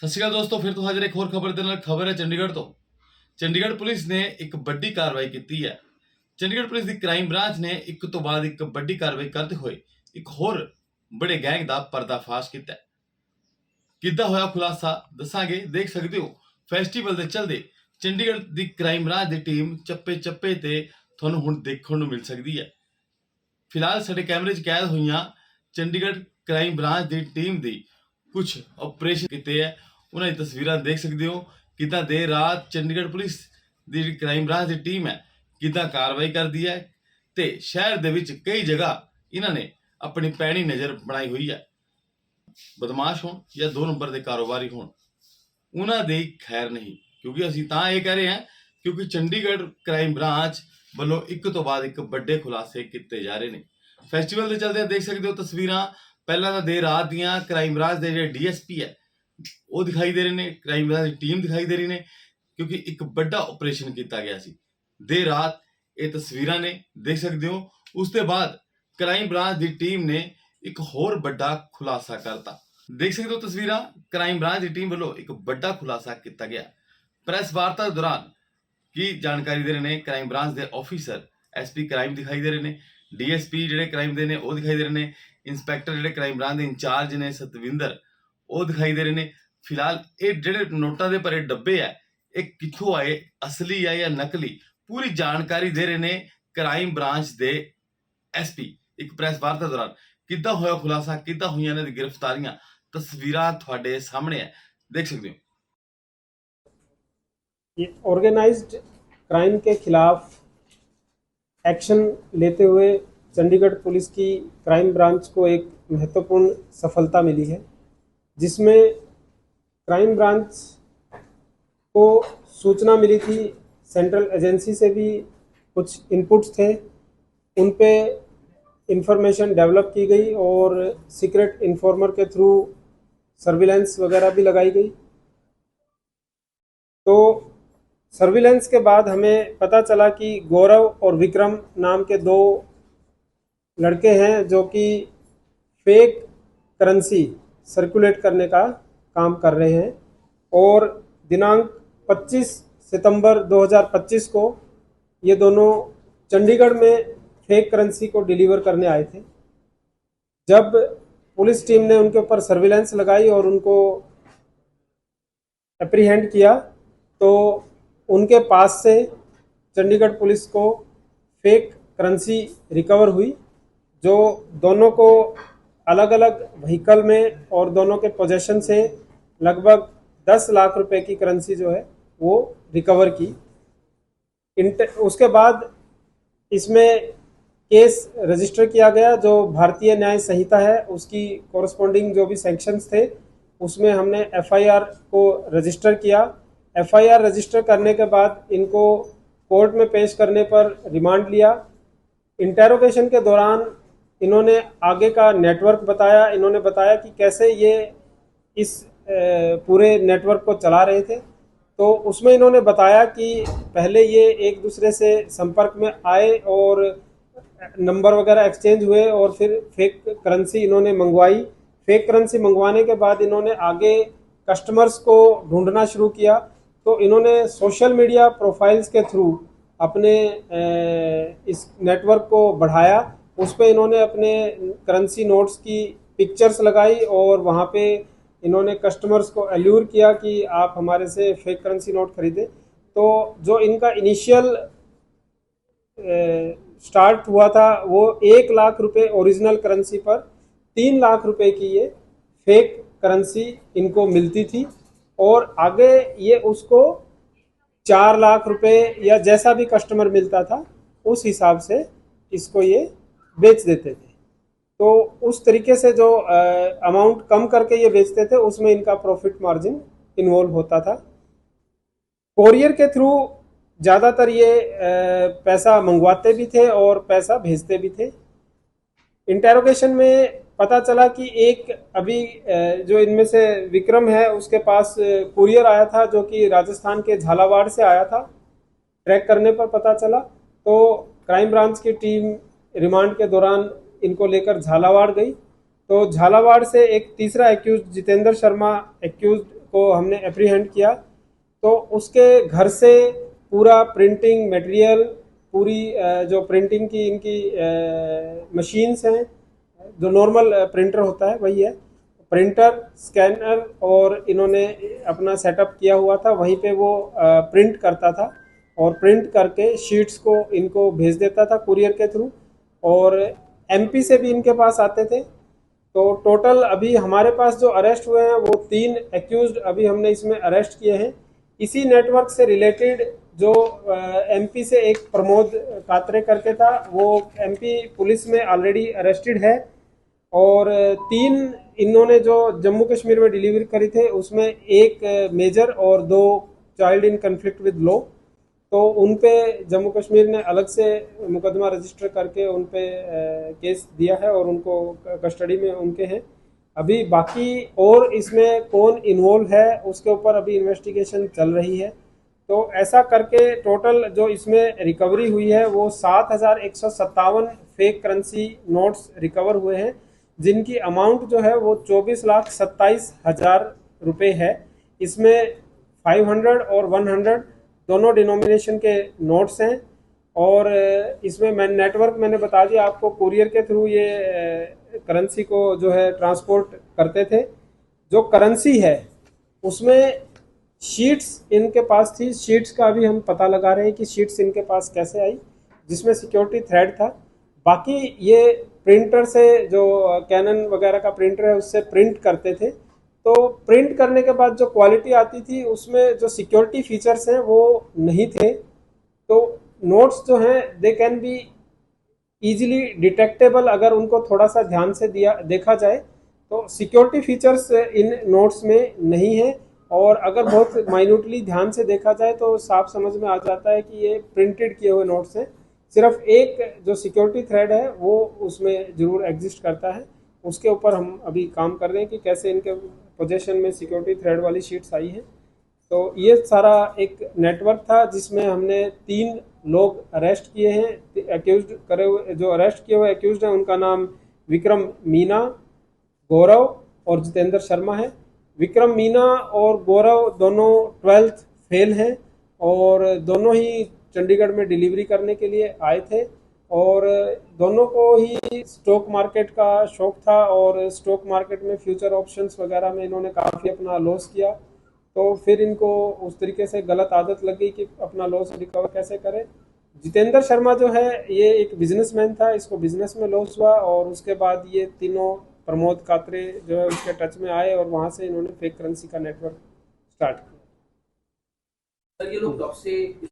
ਸਤਿ ਸ਼੍ਰੀ ਅਕਾਲ ਦੋਸਤੋ, ਫਿਰ ਤੋਂ ਹਾਜ਼ਰ ਇੱਕ ਹੋਰ ਖਬਰ ਦੇ ਨਾਲ। ਖਬਰ ਹੈ ਚੰਡੀਗੜ੍ਹ ਤੋਂ। ਚੰਡੀਗੜ੍ਹ ਪੁਲਿਸ ਨੇ ਇੱਕ ਵੱਡੀ ਕਾਰਵਾਈ ਕੀਤੀ ਹੈ। ਚੰਡੀਗੜ੍ਹ ਪੁਲਿਸ ਦੀ ਕ੍ਰਾਈਮ ਬ੍ਰਾਂਚ ਨੇ ਇੱਕ ਤੋਂ ਬਾਅਦ ਇੱਕ ਵੱਡੀ ਕਾਰਵਾਈ ਕਰਦੇ ਹੋਏ ਇੱਕ ਹੋਰ ਬੜੇ ਗੈਂਗ ਦਾ ਪਰਦਾਫਾਸ਼ ਕੀਤਾ ਹੈ। ਕਿੱਦਾਂ ਹੋਇਆ ਖੁਲਾਸਾ ਦੱਸਾਂਗੇ, ਦੇਖ ਸਕਦੇ ਹੋ। ਫੈਸਟੀਵਲ ਦੇ ਚੱਲਦੇ ਚੰਡੀਗੜ੍ਹ ਦੀ ਕ੍ਰਾਈਮ ਬ੍ਰਾਂਚ ਦੀ ਟੀਮ ਚੱਪੇ ਤੇ ਤੁਹਾਨੂੰ ਹੁਣ ਦੇਖਣ ਨੂੰ ਮਿਲ ਸਕਦੀ ਹੈ। ਫਿਲਹਾਲ ਸਾਡੇ ਕੈਮਰੇ 'ਚ ਕੈਦ ਹੋਈਆਂ ਚੰਡੀਗੜ੍ਹ ਕ੍ਰਾਈਮ ਬ੍ਰਾਂਚ ਦੀ ਟੀਮ ਦੀ ਕੁਝ ਆਪਰੇਸ਼ਨ ਕੀਤੇ ਹੈ, ਉਹਨਾਂ ਦੀ ਤਸਵੀਰਾਂ ਦੇਖ ਸਕਦੇ ਹੋ। ਕਿੱਦਾਂ ਦੇਰ ਰਾਤ ਚੰਡੀਗੜ੍ਹ ਪੁਲਿਸ ਦੀ ਜਿਹੜੀ ਕ੍ਰਾਈਮ ਬ੍ਰਾਂਚ ਦੀ ਟੀਮ ਹੈ ਕਿੱਦਾਂ ਕਾਰਵਾਈ ਕਰਦੀ ਹੈ ਤੇ ਸ਼ਹਿਰ ਦੇ ਵਿੱਚ ਕਈ ਜਗ੍ਹਾ ਇਹਨਾਂ ਨੇ ਆਪਣੀ ਪੈਣੀ ਨਜ਼ਰ ਬਣਾਈ ਹੋਈ ਹੈ। ਬਦਮਾਸ਼ ਹੋਣ ਜਾਂ 2 ਨੰਬਰ ਦੇ ਕਾਰੋਬਾਰੀ ਹੋਣ, ਉਹਨਾਂ ਦੀ ਖੈਰ ਨਹੀਂ। ਕਿਉਂਕਿ ਅਸੀਂ ਤਾਂ ਇਹ ਕਹਿ ਰਹੇ ਹਾਂ ਕਿਉਂਕਿ ਚੰਡੀਗੜ੍ਹ ਕ੍ਰਾਈਮ ਬ੍ਰਾਂਚ ਵੱਲੋਂ ਇੱਕ ਤੋਂ ਬਾਅਦ ਇੱਕ ਵੱਡੇ ਖੁਲਾਸੇ ਕੀਤੇ ਜਾ ਰਹੇ ਨੇ। ਫੈਸਟੀਵਲ ਦੇ ਚੱਲਦੇ ਦੇਖ ਸਕਦੇ ਹੋ ਤਸਵੀਰਾਂ। ਪਹਿਲਾਂ ਤਾਂ ਦੇਰ ਰਾਤ ਦੀਆਂ ਕ੍ਰਾਈਮ ਬ੍ਰਾਂਚ ਦੇ ਜਿਹੜੇ ਡੀਐਸਪੀ ਹੈ ਉਹ ਦਿਖਾਈ ਦੇ ਰਹੇ ਨੇ, ਕ੍ਰਾਈਮ ਬ੍ਰਾਂਚ ਦੀ ਟੀਮ ਦਿਖਾਈ ਦੇ ਰਹੀ ਨੇ, ਕਿਉਂਕਿ ਇੱਕ ਵੱਡਾ ਆਪਰੇਸ਼ਨ ਕੀਤਾ ਗਿਆ ਸੀ ਦੇਰ ਰਾਤ। ਇਹ ਤਸਵੀਰਾਂ ਨੇ, ਦੇਖ ਸਕਦੇ ਹੋ। ਉਸ ਤੋਂ ਬਾਅਦ ਕ੍ਰਾਈਮ ਬ੍ਰਾਂਚ ਦੀ ਟੀਮ ਨੇ ਇੱਕ ਹੋਰ ਵੱਡਾ ਖੁਲਾਸਾ ਕਰਤਾ। ਦੇਖ ਸਕਦੇ ਹੋ ਤਸਵੀਰਾਂ। ਕ੍ਰਾਈਮ ਬ੍ਰਾਂਚ ਦੀ ਟੀਮ ਵੱਲੋਂ ਇੱਕ ਵੱਡਾ ਖੁਲਾਸਾ ਕੀਤਾ ਗਿਆ। ਪ੍ਰੈਸ ਵਾਰਤਾ ਦੌਰਾਨ ਕੀ ਜਾਣਕਾਰੀ ਦੇ ਰਹੇ ਨੇ ਕ੍ਰਾਈਮ ਬ੍ਰਾਂਚ ਦੇ ਆਫੀਸਰ। ਐਸਪੀ ਕ੍ਰਾਈਮ ਦਿਖਾਈ ਦੇ ਰਹੇ ਨੇ, ਡੀਐਸਪੀ ਜਿਹੜੇ ਕ੍ਰਾਈਮ ਦੇ ਨੇ ਉਹ ਦਿਖਾਈ ਦੇ ਰਹੇ ਨੇ, ਇੰਸਪੈਕਟਰ ਜਿਹੜੇ ਕ੍ਰਾਈਮ ਬ੍ਰਾਂਚ ਦੇ ਇੰਚਾਰਜ ਨੇ ਸਤਵਿੰਦਰ ਉਹ ਦਿਖਾਈ ਦੇ ਰਹੇ ਨੇ। ਫਿਲਹਾਲ ਇਹ ਜਿਹੜੇ ਨੋਟਾਂ ਦੇ ਭਰੇ ਡੱਬੇ ਹੈ ਇਹ ਕਿੱਥੋਂ ਆਏ, ਅਸਲੀ ਹੈ ਜਾਂ ਨਕਲੀ, ਪੂਰੀ ਜਾਣਕਾਰੀ ਦੇ ਰਹੇ ਨੇ ਕ੍ਰਾਈਮ ਬ੍ਰਾਂਚ ਦੇ ਐਸਪੀ। ਇੱਕ ਪ੍ਰੈਸ ਵਾਰਤਾ ਦੌਰਾਨ ਕਿੱਦਾਂ ਹੋਇਆ ਖੁਲਾਸਾ, ਕਿੱਦਾਂ ਹੋਈਆਂ ਇਹਨਾਂ ਦੀ ਗ੍ਰਿਫਤਾਰੀਆਂ, ਤਸਵੀਰਾਂ ਤੁਹਾਡੇ सामने है, देख सकते हो। ये ऑर्गेनाइज्ड क्राइम के खिलाफ एक्शन लेते हुए चंडीगढ़ पुलिस की क्राइम ब्रांच को एक महत्वपूर्ण सफलता मिली है, जिसमें क्राइम ब्रांच को सूचना मिली थी। सेंट्रल एजेंसी से भी कुछ इनपुट्स थे, उन पे इंफॉर्मेशन डेवलप की गई और सीक्रेट इन्फॉर्मर के थ्रू सर्विलेंस वगैरह भी लगाई गई। तो सर्विलेंस के बाद हमें पता चला कि गौरव और विक्रम नाम के 2 लड़के हैं जो कि फेक करेंसी सर्कुलेट करने का काम कर रहे हैं। और दिनांक 25 सितंबर 2025 को ये दोनों चंडीगढ़ में फेक करेंसी को डिलीवर करने आए थे। जब पुलिस टीम ने उनके ऊपर सर्विलेंस लगाई और उनको एप्रीहेंड किया तो उनके पास से चंडीगढ़ पुलिस को फेक करेंसी रिकवर हुई, जो दोनों को अलग अलग व्हीकल में और दोनों के पोजेशन से लगभग 10 लाख रुपए की करेंसी जो है वो रिकवर की। उसके बाद इसमें केस रजिस्टर किया गया। जो भारतीय न्याय संहिता है उसकी कॉरस्पॉन्डिंग जो भी सैंक्शंस थे उसमें हमने एफआईआर को रजिस्टर किया। एफआईआर रजिस्टर करने के बाद इनको कोर्ट में पेश करने पर रिमांड लिया। इंटेरोगेशन के दौरान इन्होंने आगे का नेटवर्क बताया। इन्होंने बताया कि कैसे ये इस पूरे नेटवर्क को चला रहे थे। तो उसमें इन्होंने बताया कि पहले ये एक दूसरे से संपर्क में आए और नंबर वगैरह एक्सचेंज हुए और फिर फेक करेंसी इन्होंने मंगवाई। फेक करेंसी मंगवाने के बाद इन्होंने आगे कस्टमर्स को ढूंढना शुरू किया। तो इन्होंने सोशल मीडिया प्रोफाइल्स के थ्रू अपने इस नेटवर्क को बढ़ाया। उस पर इन्होंने अपने करेंसी नोट्स की पिक्चर्स लगाई और वहाँ पे इन्होंने कस्टमर्स को एल्यूर किया कि आप हमारे से फेक करेंसी नोट खरीदें। तो जो इनका इनिशियल स्टार्ट हुआ था वो 1 लाख रुपए ओरिजिनल करेंसी पर 3 लाख रुपए की ये फेक करेंसी इनको मिलती थी और आगे ये उसको 4 लाख रुपए या जैसा भी कस्टमर मिलता था उस हिसाब से इसको ये बेच देते थे। तो उस तरीके से जो अमाउंट कम करके ये बेचते थे उसमें इनका प्रॉफिट मार्जिन इन्वॉल्व होता था। कोरियर के थ्रू ज़्यादातर ये पैसा मंगवाते भी थे और पैसा भेजते भी थे। इंटेरोगेशन में पता चला कि एक अभी जो इनमें से विक्रम है उसके पास कुरियर आया था जो कि राजस्थान के झालावाड़ से आया था। ट्रैक करने पर पता चला तो क्राइम ब्रांच की टीम रिमांड के दौरान इनको लेकर झालावाड़ गई। तो झालावाड़ से एक तीसरा एक्यूज जितेंद्र शर्मा एक्यूज को हमने एप्रीहेंड किया, तो उसके घर से पूरा प्रिंटिंग मटेरियल, पूरी जो प्रिंटिंग की इनकी मशीन्स हैं, जो नॉर्मल प्रिंटर होता है वही है, प्रिंटर, स्कैनर, और इन्होंने अपना सेटअप किया हुआ था, वहीं पे वो प्रिंट करता था और प्रिंट करके शीट्स को इनको भेज देता था कुरियर के थ्रू, और एमपी से भी इनके पास आते थे। तो टोटल अभी हमारे पास जो अरेस्ट हुए हैं वो 3 एक्यूज्ड अभी हमने इसमें अरेस्ट किए हैं। इसी नेटवर्क से रिलेटेड जो एमपी से एक प्रमोद कात्रे करके था, वो एमपी पुलिस में ऑलरेडी अरेस्टेड है, और 3 इन्होंने जो जम्मू कश्मीर में डिलीवरी करी थे उसमें एक मेजर और 2 child in conflict with law, तो उन पे जम्मू कश्मीर ने अलग से मुकदमा रजिस्टर करके उन पे केस दिया है और उनको कस्टडी में उनके हैं। अभी बाकी और इसमें कौन इन्वॉल्व है उसके ऊपर अभी इन्वेस्टिगेशन चल रही है। तो ऐसा करके टोटल जो इसमें रिकवरी हुई है वो 7,157 फेक करेंसी नोट्स रिकवर हुए हैं, जिनकी अमाउंट जो है वो 24,27,000 रुपये है। इसमें 500 और 100 दोनों डिनोमिनेशन के नोट्स हैं, और इसमें मैं नेटवर्क मैंने बता दिया आपको, कुरियर के थ्रू ये करेंसी को जो है ट्रांसपोर्ट करते थे। जो करेंसी है उसमें शीट्स इनके पास थी, शीट्स का अभी हम पता लगा रहे हैं कि शीट्स इनके पास कैसे आई, जिसमें सिक्योरिटी थ्रेड था। बाकी ये प्रिंटर से, जो कैनन वगैरह का प्रिंटर है उससे प्रिंट करते थे, तो प्रिंट करने के बाद जो क्वालिटी आती थी उसमें जो सिक्योरिटी फीचर्स हैं वो नहीं थे। तो नोट्स जो हैं they can be easily detectable, अगर उनको थोड़ा सा ध्यान से देखा जाए तो सिक्योरिटी फीचर्स इन नोट्स में नहीं है, और अगर बहुत माइन्यूटली ध्यान से देखा जाए तो साफ समझ में आ जाता है कि ये प्रिंटेड किए हुए नोट्स हैं। सिर्फ एक जो सिक्योरिटी थ्रेड है वो उसमें ज़रूर एग्जिस्ट करता है, उसके ऊपर हम अभी काम कर रहे हैं कि कैसे इनके पोजेशन में सिक्योरिटी थ्रेड वाली शीट्स आई हैं। तो ये सारा एक नेटवर्क था जिसमें हमने 3 लोग अरेस्ट किए हैं। एक्यूज्ड करे हुए, जो अरेस्ट किए हुए एक्यूज्ड हैं उनका नाम विक्रम मीना, गौरव और जितेंद्र शर्मा है। विक्रम मीना और गौरव दोनों 12th फेल हैं, और दोनों ही चंडीगढ़ में डिलीवरी करने के लिए आए थे, और दोनों को ही स्टॉक मार्केट का शौक था, और स्टॉक मार्केट में फ्यूचर ऑप्शंस वगैरह में इन्होंने काफ़ी अपना लॉस किया। तो फिर इनको उस तरीके से गलत आदत लग गई कि अपना लॉस रिकवर कैसे करें। जितेंद्र शर्मा जो है ये एक बिजनेसमैन था, इसको बिजनेस में लॉस हुआ, और उसके बाद ये तीनों प्रमोद कात्रे जो है उसके टच में आए, और वहाँ से इन्होंने फेक करेंसी का नेटवर्क स्टार्ट किया। सर ये लोग कब से